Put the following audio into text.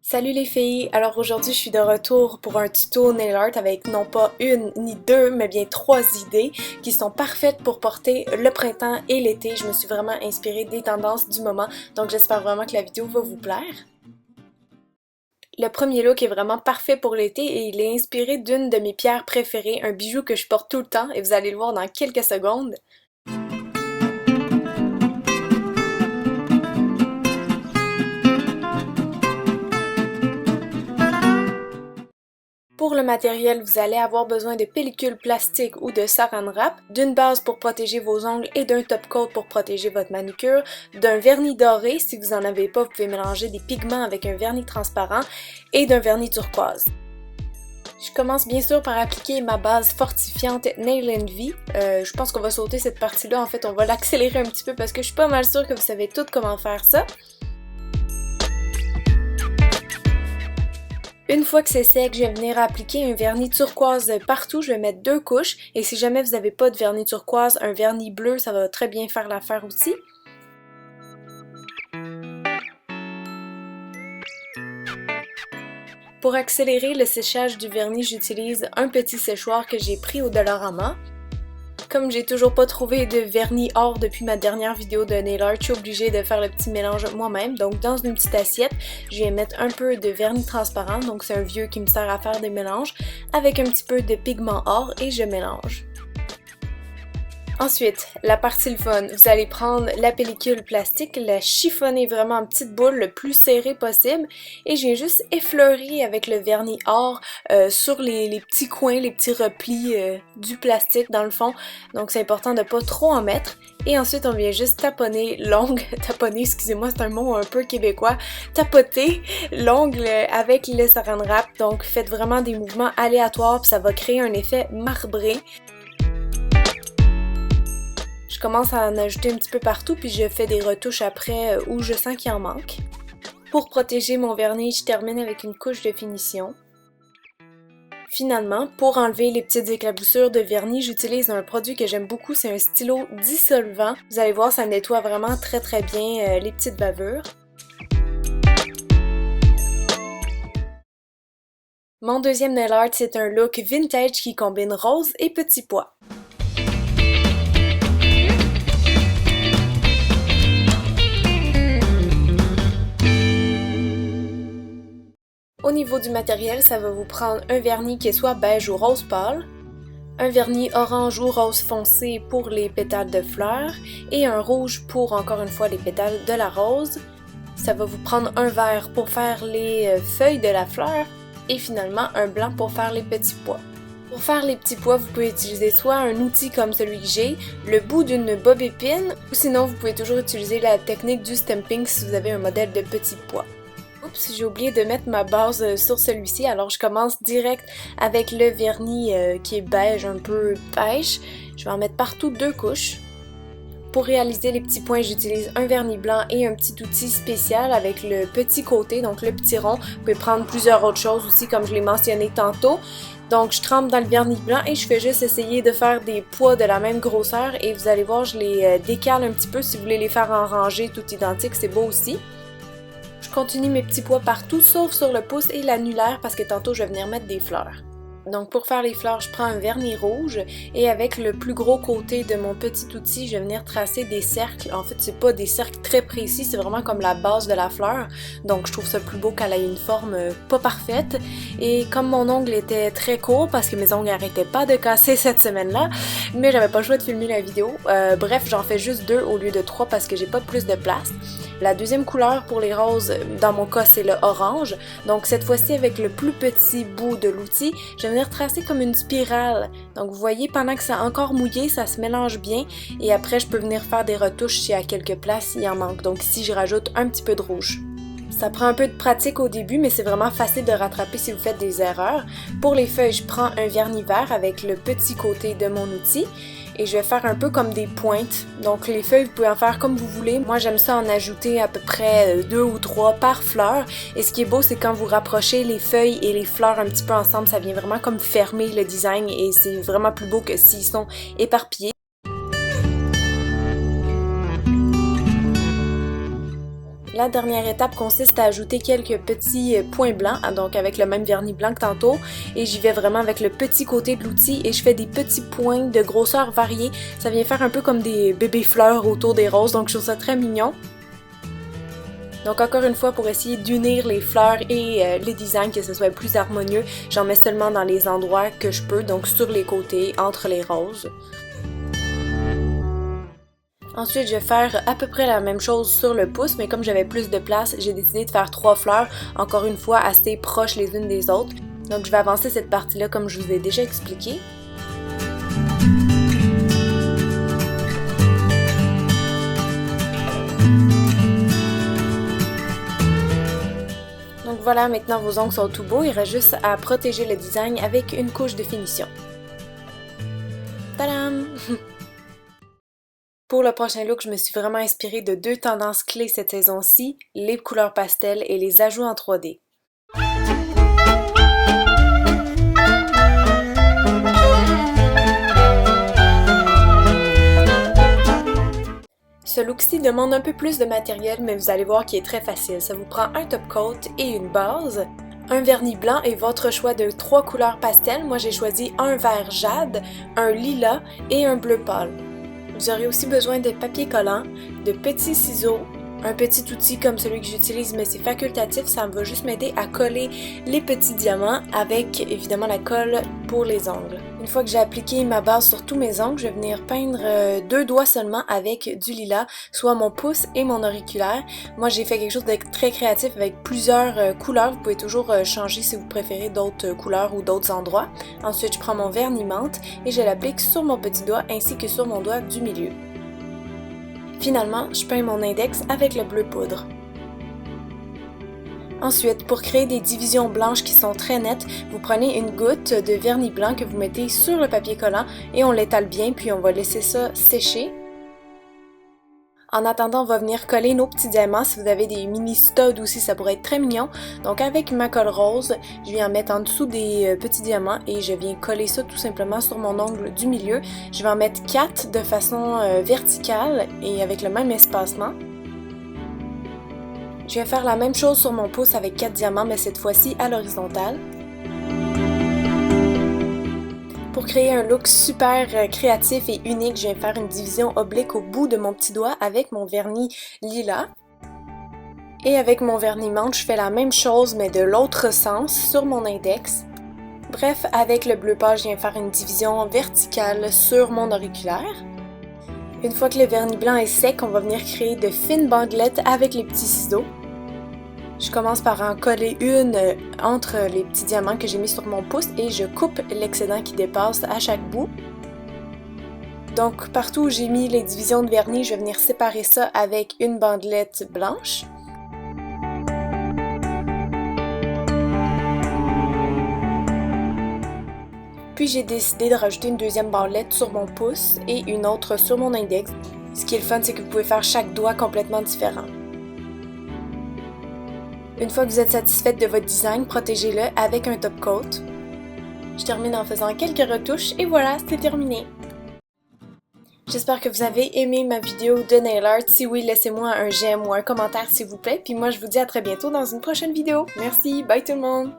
Salut les filles! Alors aujourd'hui je suis de retour pour un tuto nail art avec non pas une ni deux mais bien trois idées qui sont parfaites pour porter le printemps et l'été. Je me suis vraiment inspirée des tendances du moment donc j'espère vraiment que la vidéo va vous plaire. Le premier look est vraiment parfait pour l'été et il est inspiré d'une de mes pierres préférées, un bijou que je porte tout le temps et vous allez le voir dans quelques secondes. Pour le matériel, vous allez avoir besoin de pellicule plastique ou de saran wrap, d'une base pour protéger vos ongles et d'un top coat pour protéger votre manucure, d'un vernis doré, si vous en avez pas, vous pouvez mélanger des pigments avec un vernis transparent, et d'un vernis turquoise. Je commence bien sûr par appliquer ma base fortifiante Nail Envy. Je pense qu'on va sauter cette partie-là, en fait on va l'accélérer un petit peu parce que je suis pas mal sûre que vous savez toutes comment faire ça. Une fois que c'est sec, je vais venir appliquer un vernis turquoise partout. Je vais mettre 2 couches et si jamais vous n'avez pas de vernis turquoise, un vernis bleu, ça va très bien faire l'affaire aussi. Pour accélérer le séchage du vernis, j'utilise un petit séchoir que j'ai pris au Dollarama. Comme j'ai toujours pas trouvé de vernis or depuis ma dernière vidéo de nail art, je suis obligée de faire le petit mélange moi-même. Donc dans une petite assiette, je vais mettre un peu de vernis transparent, donc c'est un vieux qui me sert à faire des mélanges, avec un petit peu de pigment or et je mélange. Ensuite, la partie le fun, vous allez prendre la pellicule plastique, la chiffonner vraiment en petites boules le plus serré possible et je viens juste effleurer avec le vernis or sur les petits coins, les petits replis du plastique dans le fond. Donc c'est important de pas trop en mettre. Et ensuite on vient juste taponner l'ongle, taponner excusez-moi c'est un mot un peu québécois, tapoter l'ongle avec le saran wrap. Donc faites vraiment des mouvements aléatoires puis ça va créer un effet marbré. Je commence à en ajouter un petit peu partout puis je fais des retouches après où je sens qu'il en manque. Pour protéger mon vernis, je termine avec une couche de finition. Finalement, pour enlever les petites éclaboussures de vernis, j'utilise un produit que j'aime beaucoup, c'est un stylo dissolvant. Vous allez voir, ça nettoie vraiment très bien les petites bavures. Mon deuxième nail art, c'est un look vintage qui combine rose et petits pois. Au niveau du matériel, ça va vous prendre un vernis qui est soit beige ou rose pâle, un vernis orange ou rose foncé pour les pétales de fleurs et un rouge pour encore une fois les pétales de la rose. Ça va vous prendre un vert pour faire les feuilles de la fleur et finalement un blanc pour faire les petits pois. Pour faire les petits pois, vous pouvez utiliser soit un outil comme celui que j'ai, le bout d'une bob épine, ou sinon vous pouvez toujours utiliser la technique du stamping si vous avez un modèle de petits pois. Oups, j'ai oublié de mettre ma base sur celui-ci, alors je commence direct avec le vernis qui est beige, un peu pêche. Je vais en mettre partout 2 couches. Pour réaliser les petits points, j'utilise un vernis blanc et un petit outil spécial avec le petit côté, donc le petit rond. Vous pouvez prendre plusieurs autres choses aussi comme je l'ai mentionné tantôt. Donc je trempe dans le vernis blanc et je fais juste essayer de faire des pois de la même grosseur et vous allez voir, je les décale un petit peu si vous voulez les faire en rangée tout identique, c'est beau aussi. Je continue mes petits pois partout, sauf sur le pouce et l'annulaire parce que tantôt je vais venir mettre des fleurs. Donc pour faire les fleurs, je prends un vernis rouge et avec le plus gros côté de mon petit outil, je vais venir tracer des cercles. En fait, c'est pas des cercles très précis, c'est vraiment comme la base de la fleur. Donc je trouve ça plus beau qu'elle ait une forme pas parfaite. Et comme mon ongle était très court parce que mes ongles n'arrêtaient pas de casser cette semaine-là, mais j'avais pas le choix de filmer la vidéo. Bref, j'en fais juste 2 au lieu de 3 parce que j'ai pas plus de place. La deuxième couleur pour les roses, dans mon cas, c'est le orange. Donc cette fois-ci, avec le plus petit bout de l'outil, je vais venir tracer comme une spirale. Donc vous voyez, pendant que c'est encore mouillé, ça se mélange bien. Et après, je peux venir faire des retouches si à quelques places il en manque. Donc ici, je rajoute un petit peu de rouge. Ça prend un peu de pratique au début, mais c'est vraiment facile de rattraper si vous faites des erreurs. Pour les feuilles, je prends un vernis vert avec le petit côté de mon outil. Et je vais faire un peu comme des pointes. Donc les feuilles, vous pouvez en faire comme vous voulez. Moi, j'aime ça en ajouter à peu près 2 ou 3 par fleur. Et ce qui est beau, c'est quand vous rapprochez les feuilles et les fleurs un petit peu ensemble, ça vient vraiment comme fermer le design et c'est vraiment plus beau que s'ils sont éparpillés. La dernière étape consiste à ajouter quelques petits points blancs, donc avec le même vernis blanc que tantôt, et j'y vais vraiment avec le petit côté de l'outil et je fais des petits points de grosseur variée. Ça vient faire un peu comme des bébés fleurs autour des roses, donc je trouve ça très mignon. Donc encore une fois, pour essayer d'unir les fleurs et les designs, que ce soit plus harmonieux, j'en mets seulement dans les endroits que je peux, donc sur les côtés, entre les roses. Ensuite, je vais faire à peu près la même chose sur le pouce, mais comme j'avais plus de place, j'ai décidé de faire 3 fleurs, encore une fois assez proches les unes des autres. Donc je vais avancer cette partie-là comme je vous ai déjà expliqué. Donc voilà, maintenant vos ongles sont tout beaux, il reste juste à protéger le design avec une couche de finition. Tadam! Pour le prochain look, je me suis vraiment inspirée de 2 tendances clés cette saison-ci, les couleurs pastel et les ajouts en 3D. Ce look-ci demande un peu plus de matériel, mais vous allez voir qu'il est très facile. Ça vous prend un top coat et une base, un vernis blanc et votre choix de 3 couleurs pastel. Moi j'ai choisi un vert jade, un lilas et un bleu pâle. Vous aurez aussi besoin de papier collant, de petits ciseaux, un petit outil comme celui que j'utilise mais c'est facultatif, ça va juste m'aider à coller les petits diamants avec évidemment la colle pour les ongles. Une fois que j'ai appliqué ma base sur tous mes ongles, je vais venir peindre 2 doigts seulement avec du lilas, soit mon pouce et mon auriculaire. Moi j'ai fait quelque chose de très créatif avec plusieurs couleurs, vous pouvez toujours changer si vous préférez d'autres couleurs ou d'autres endroits. Ensuite je prends mon vernis menthe et je l'applique sur mon petit doigt ainsi que sur mon doigt du milieu. Finalement, je peins mon index avec le bleu poudre. Ensuite, pour créer des divisions blanches qui sont très nettes, vous prenez une goutte de vernis blanc que vous mettez sur le papier collant et on l'étale bien, puis on va laisser ça sécher. En attendant, on va venir coller nos petits diamants. Si vous avez des mini studs aussi, ça pourrait être très mignon. Donc avec ma colle rose, je viens en mettre en dessous des petits diamants et je viens coller ça tout simplement sur mon ongle du milieu. Je vais en mettre 4 de façon verticale et avec le même espacement. Je vais faire la même chose sur mon pouce avec 4 diamants, mais cette fois-ci à l'horizontale. Pour créer un look super créatif et unique, je viens faire une division oblique au bout de mon petit doigt avec mon vernis lilas. Et avec mon vernis menthe, je fais la même chose mais de l'autre sens sur mon index. Bref, avec le bleu pâle, je viens faire une division verticale sur mon auriculaire. Une fois que le vernis blanc est sec, on va venir créer de fines bandelettes avec les petits ciseaux. Je commence par en coller une entre les petits diamants que j'ai mis sur mon pouce et je coupe l'excédent qui dépasse à chaque bout. Donc partout où j'ai mis les divisions de vernis, je vais venir séparer ça avec une bandelette blanche. Puis j'ai décidé de rajouter une deuxième bandelette sur mon pouce et une autre sur mon index. Ce qui est le fun, c'est que vous pouvez faire chaque doigt complètement différent. Une fois que vous êtes satisfaite de votre design, protégez-le avec un top coat. Je termine en faisant quelques retouches et voilà, c'est terminé! J'espère que vous avez aimé ma vidéo de nail art. Si oui, laissez-moi un j'aime ou un commentaire s'il vous plaît. Puis moi, je vous dis à très bientôt dans une prochaine vidéo. Merci, bye tout le monde!